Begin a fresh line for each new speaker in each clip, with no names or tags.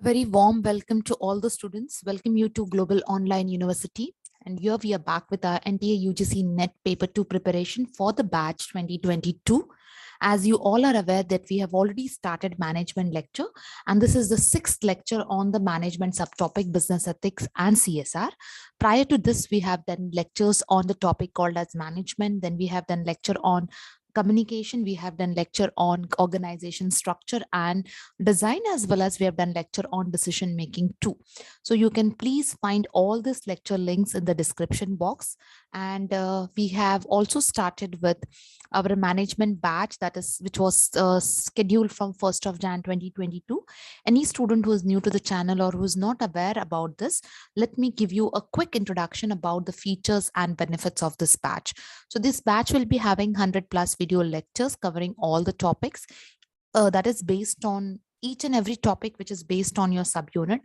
Very warm welcome to all the students. Welcome you to Global Online University. And here we are back with our NTA UGC Net Paper 2 preparation for the batch 2022. As you all are aware that we have already started management lecture, and this is the sixth lecture on the management subtopic business ethics and CSR. Prior to this, we have done lectures on the topic called as management. Then we have done lecture on communication. We have done lecture on organization structure and design, as well as we have done lecture on decision making too. So you can please find all these lecture links in the description box. And we have also started with our management batch, that is which was scheduled from 1st of Jan 2022. Any student who is new to the channel or who is not aware about this, let me give you a quick introduction about the features and benefits of this batch. So this batch will be having 100 plus video lectures covering all the topics, that is based on each and every topic which is based on your subunit.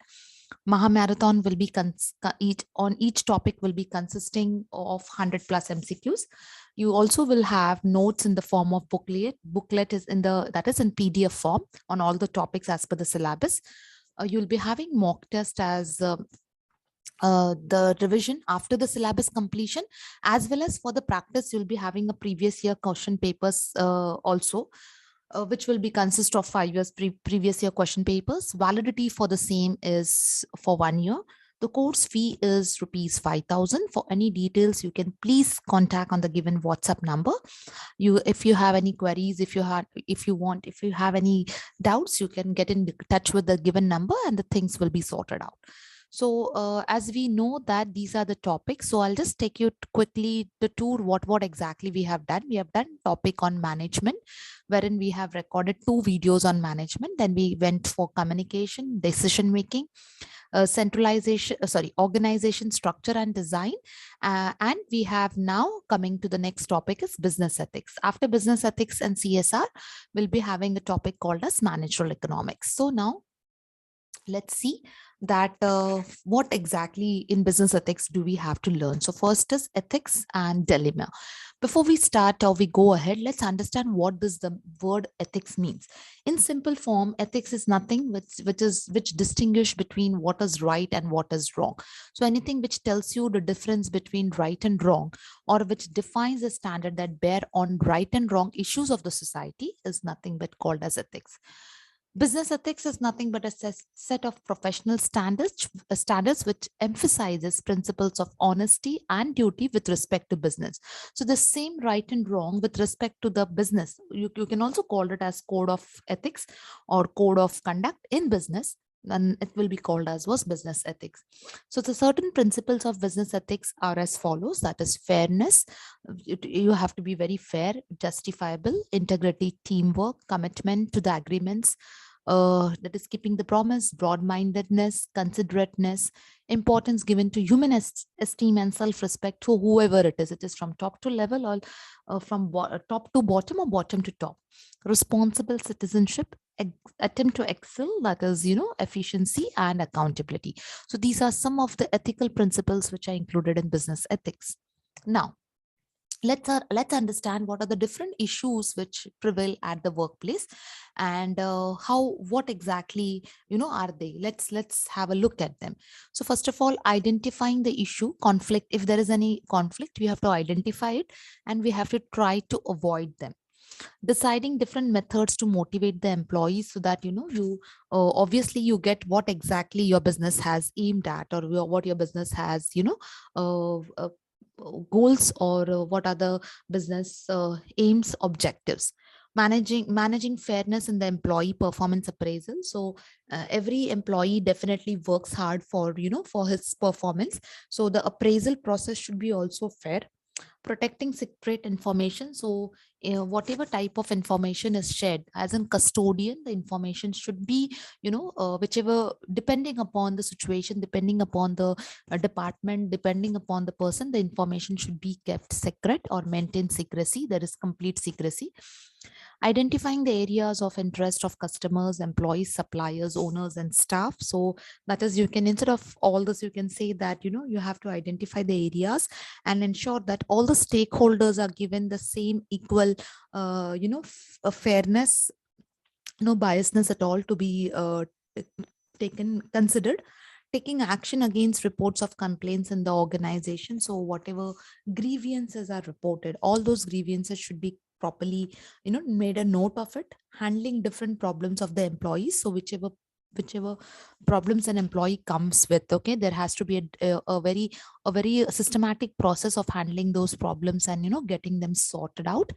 Mahamarathon will be each topic will be consisting of 100 plus MCQs. You also will have notes in the form of booklet. Booklet is in PDF form on all the topics as per the syllabus. You'll be having mock test as the revision after the syllabus completion, as well as for the practice you'll be having a previous year question papers also, which will be consist of 5 years previous year question papers. Validity for the same is for 1 year. The course fee is rupees 5,000. For any details, you can please contact on the given WhatsApp number. If you have any queries, if you have any doubts, you can get in touch with the given number and the things will be sorted out. So as we know that these are the topics, so I'll just take you quickly the tour what exactly we have done. We have done topic on management, wherein we have recorded 2 videos on management. Then we went for communication, decision making, organization structure and design. And we have now coming to the next topic is business ethics. After business ethics and CSR, we'll be having a topic called as managerial economics. So now let's see that what exactly in business ethics do we have to learn. So first is ethics and dilemma. Before we start or we go ahead, let's understand what does the word ethics means. In simple form, ethics is nothing which distinguish between what is right and what is wrong. So anything which tells you the difference between right and wrong, or which defines a standard that bear on right and wrong issues of the society, is nothing but called as ethics. Business ethics is nothing but a set of professional standards which emphasizes principles of honesty and duty with respect to business. So the same right and wrong with respect to the business, you can also call it as code of ethics or code of conduct in business, and it will be called as was business ethics. So the certain principles of business ethics are as follows: that is fairness. You have to be very fair, justifiable, integrity, teamwork, commitment to the agreements, that is keeping the promise, broad-mindedness, considerateness, importance given to human esteem and self-respect for whoever it is. It is from top to level, or from top to bottom or bottom to top. Responsible citizenship, attempt to excel, that is, efficiency and accountability. So these are some of the ethical principles which are included in business ethics. Now, let's understand what are the different issues which prevail at the workplace, and what exactly are they. Let's have a look at them. So first of all, identifying the issue conflict. If there is any conflict, we have to identify it and we have to try to avoid them. Deciding different methods to motivate the employees, so that you obviously you get what exactly your business has aimed at, or what your business has uh, uh, goals, or what are the business aims, objectives. Managing fairness in the employee performance appraisal. So every employee definitely works hard for for his performance, so the appraisal process should be also fair. Protecting secret information. So whatever type of information is shared, as in custodian, the information should be whichever, depending upon the situation, depending upon the department, depending upon the person, the information should be kept secret or maintain secrecy. There is complete secrecy. Identifying the areas of interest of customers, employees, suppliers, owners, and staff. So that is, you can, instead of all this, you can say that you have to identify the areas and ensure that all the stakeholders are given the same equal fairness, no biasness at all to be considered taking action against reports of complaints in the organization. So whatever grievances are reported, all those grievances should be properly, made a note of it. Handling different problems of the employees. So whichever problems an employee comes with, okay, there has to be a very systematic process of handling those problems and getting them sorted out.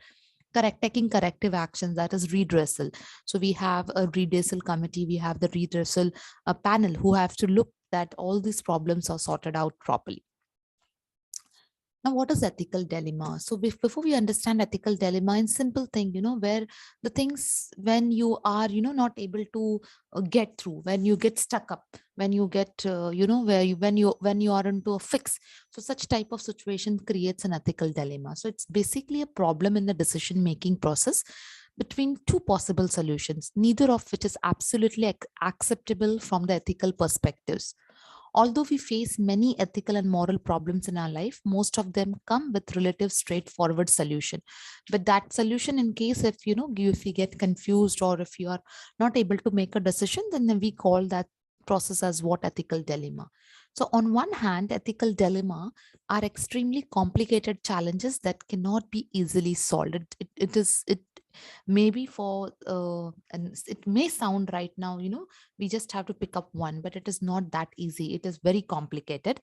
Taking corrective actions, that is redressal. So we have a redressal committee, we have the redressal panel who have to look that all these problems are sorted out properly. Now, what is ethical dilemma? So before we understand ethical dilemma, in simple thing, where the things when you are, not able to get through, when you get stuck up, when you get, where when you are into a fix. So such type of situation creates an ethical dilemma. So it's basically a problem in the decision making process between two possible solutions, neither of which is absolutely acceptable from the ethical perspectives. Although we face many ethical and moral problems in our life, most of them come with relative straightforward solution. But that solution, in case if you get confused or if you are not able to make a decision, then we call that process as what ethical dilemma. So on one hand, ethical dilemma are extremely complicated challenges that cannot be easily solved. It maybe for and it may sound right now, we just have to pick up one, but it is not that easy. It is very complicated.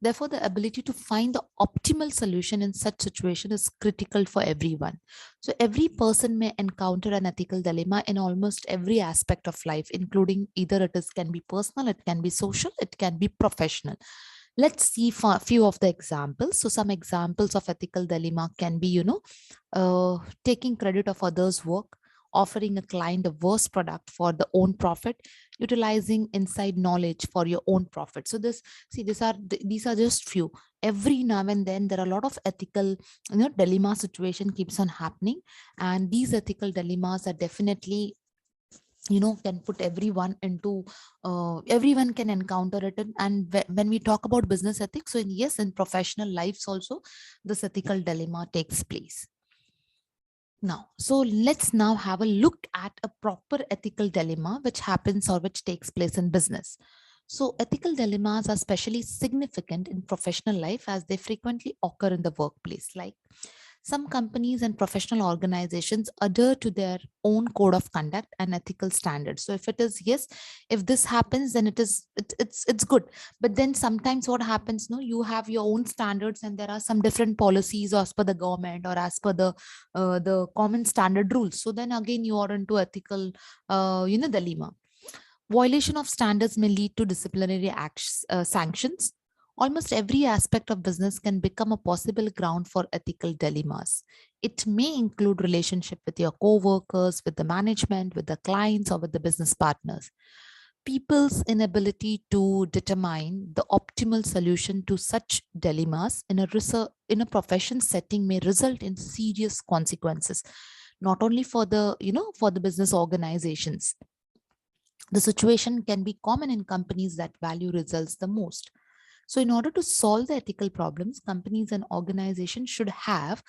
Therefore, the ability to find the optimal solution in such situation is critical for everyone. So every person may encounter an ethical dilemma in almost every aspect of life, including either it is can be personal, it can be social, it can be professional. Let's see a few of the examples. So some examples of ethical dilemma can be, taking credit of others' work, offering a client a worse product for the own profit, utilizing inside knowledge for your own profit. So these are just few. Every now and then there are a lot of ethical, dilemma situation keeps on happening, and these ethical dilemmas are definitely, can put everyone into, everyone can encounter it. And when we talk about business ethics, so yes, in professional lives also this ethical dilemma takes place. Now, so let's now have a look at a proper ethical dilemma which happens or which takes place in business. So ethical dilemmas are especially significant in professional life as they frequently occur in the workplace. Like, some companies and professional organizations adhere to their own code of conduct and ethical standards. So if it is, yes, if this happens, then it's good. But then sometimes what happens, no, you have your own standards and there are some different policies as per the government or as per the common standard rules. So then again you are into ethical, dilemma. Violation of standards may lead to disciplinary sanctions. Almost every aspect of business can become a possible ground for ethical dilemmas. It may include relationship with your co-workers, with the management, with the clients, or with the business partners. People's inability to determine the optimal solution to such dilemmas in a profession setting may result in serious consequences, not only for the business organizations. The situation can be common in companies that value results the most. So, in order to solve the ethical problems, companies and organizations should have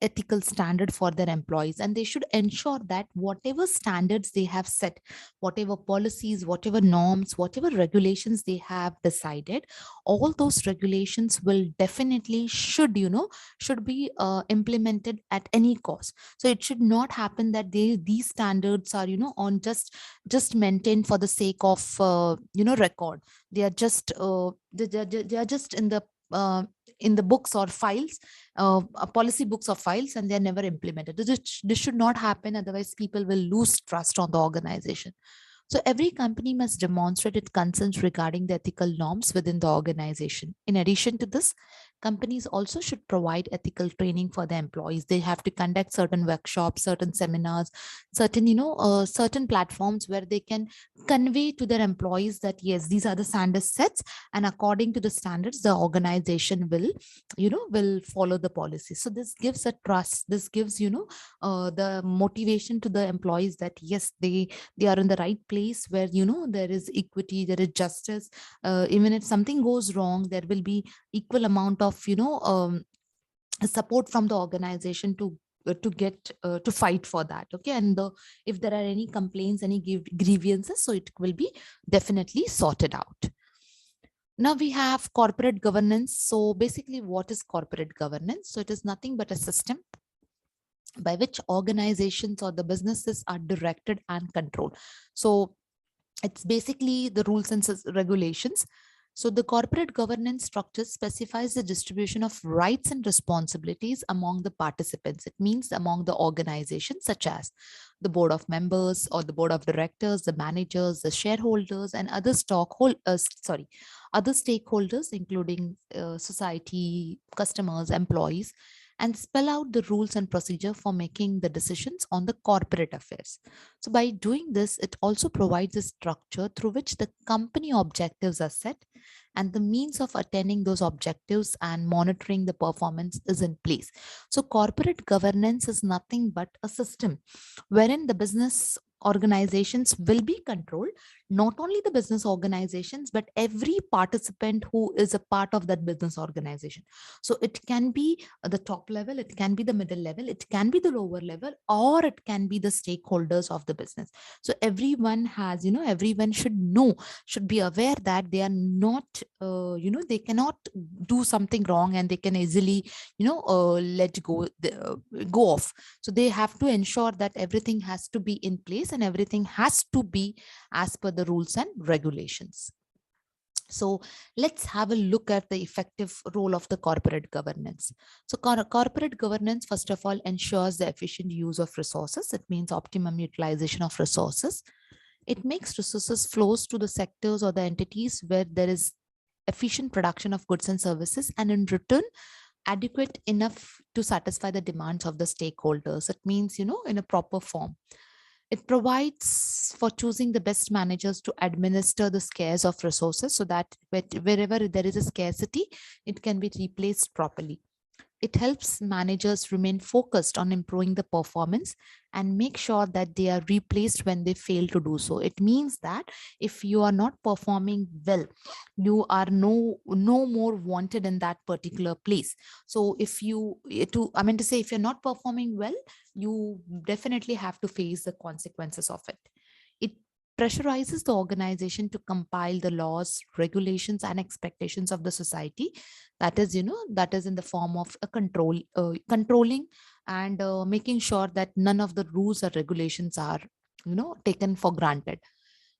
ethical standard for their employees, and they should ensure that whatever standards they have set, whatever policies, whatever norms, whatever regulations they have decided, all those regulations will definitely should be implemented at any cost. So it should not happen that these standards are on just maintained for the sake of record. They are just they are just in the books or files, policy books or files, and they are never implemented. This should not happen, otherwise people will lose trust on the organization. So every company must demonstrate its concerns regarding the ethical norms within the organization. In addition to this, companies also should provide ethical training for their employees. They have to conduct certain workshops, certain seminars, certain platforms where they can convey to their employees that yes, these are the standard sets, and according to the standards, the organization will follow the policy. So this gives a trust. This gives the motivation to the employees that yes, they are in the right place where there is equity, there is justice. Even if something goes wrong, there will be equal amount of support from the organization to to fight for that. Okay, and if there are any complaints, any grievances, so it will be definitely sorted out. Now we have corporate governance. So basically, what is corporate governance? So it is nothing but a system by which organizations or the businesses are directed and controlled. So it's basically the rules and regulations. So the corporate governance structure specifies the distribution of rights and responsibilities among the participants. It means among the organizations such as the board of members or the board of directors, the managers, the shareholders, and other other stakeholders, including society, customers, employees, and spell out the rules and procedure for making the decisions on the corporate affairs. So by doing this, it also provides a structure through which the company objectives are set, and the means of attaining those objectives and monitoring the performance is in place. So corporate governance is nothing but a system wherein the business organizations will be controlled, not only the business organizations, but every participant who is a part of that business organization. So it can be the top level, it can be the middle level, it can be the lower level, or it can be the stakeholders of the business. So everyone has, everyone should be aware that they are not, they cannot do something wrong and they can easily, let go off. So they have to ensure that everything has to be in place and everything has to be as per the rules and regulations. So let's have a look at the effective role of the corporate governance. So corporate governance, first of all, ensures the efficient use of resources. It means optimum utilization of resources. It makes resources flows to the sectors or the entities where there is efficient production of goods and services, and in return, adequate enough to satisfy the demands of the stakeholders. It means, in a proper form. It provides for choosing the best managers to administer the scarce of resources so that wherever there is a scarcity, it can be replaced properly. It helps managers remain focused on improving the performance and make sure that they are replaced when they fail to do so. It means that if you are not performing well, you are no more wanted in that particular place. So if you to I mean to say, if you're not performing well, you definitely have to face the consequences of it. It pressurizes the organization to compile the laws, regulations, and expectations of the society. That is, that is in the form of a controlling and making sure that none of the rules or regulations are, taken for granted.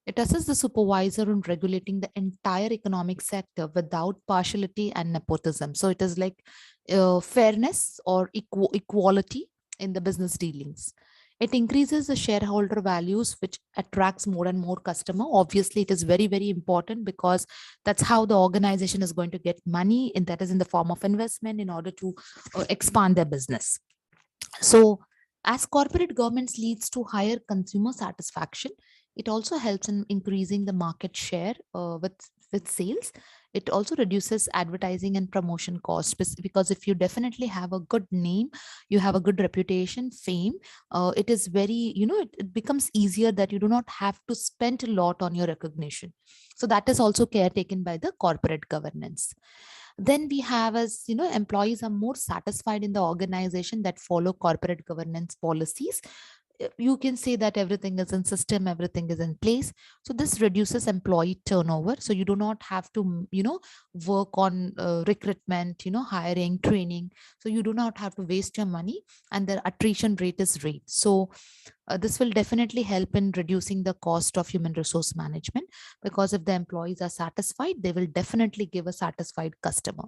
It assists the supervisor in regulating the entire economic sector without partiality and nepotism. So it is like fairness or equality in the business dealings. It increases the shareholder values, which attracts more and more customer. Obviously, it is very, very important because that's how the organization is going to get money, and that is in the form of investment in order to expand their business. So as corporate governments leads to higher consumer satisfaction, it also helps in increasing the market share with sales. It also reduces advertising and promotion costs, because if you definitely have a good name, you have a good reputation, fame, it is very, it becomes easier that you do not have to spend a lot on your recognition. So that is also care taken by the corporate governance. Then we have, as employees are more satisfied in the organization that follow corporate governance policies. You can say that everything is in system, everything is in place. So this reduces employee turnover. So you do not have to, work on recruitment, hiring, training. So you do not have to waste your money, and the attrition rate is rate. So this will definitely help in reducing the cost of human resource management, because if the employees are satisfied, they will definitely give a satisfied customer.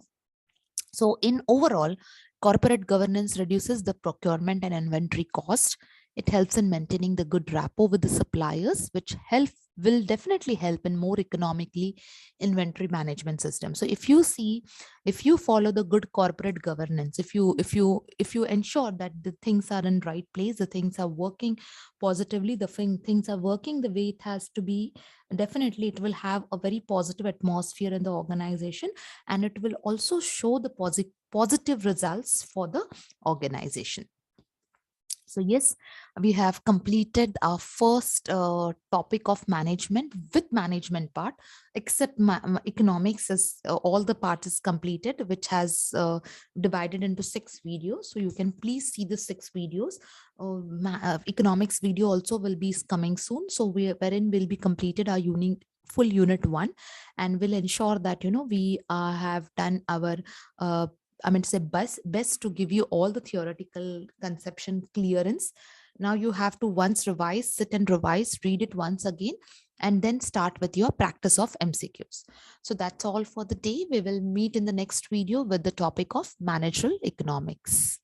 So in overall, corporate governance reduces the procurement and inventory cost. It helps in maintaining the good rapport with the suppliers, which will definitely help in more economically inventory management system. So if you follow the good corporate governance, if you ensure that the things are in right place, the things are working positively, the things are working the way it has to be, definitely it will have a very positive atmosphere in the organization, and it will also show the positive results for the organization. So yes, we have completed our first topic of management with management part, except economics is all the part is completed, which has divided into 6 videos. So you can please see the 6 videos. Economics video also will be coming soon. So wherein will be completed our full unit 1, and will ensure that we have done our I mean, to say best to give you all the theoretical conception clearance. Now you have to once revise, sit and revise, read it once again, and then start with your practice of MCQs. So that's all for the day. We will meet in the next video with the topic of managerial economics.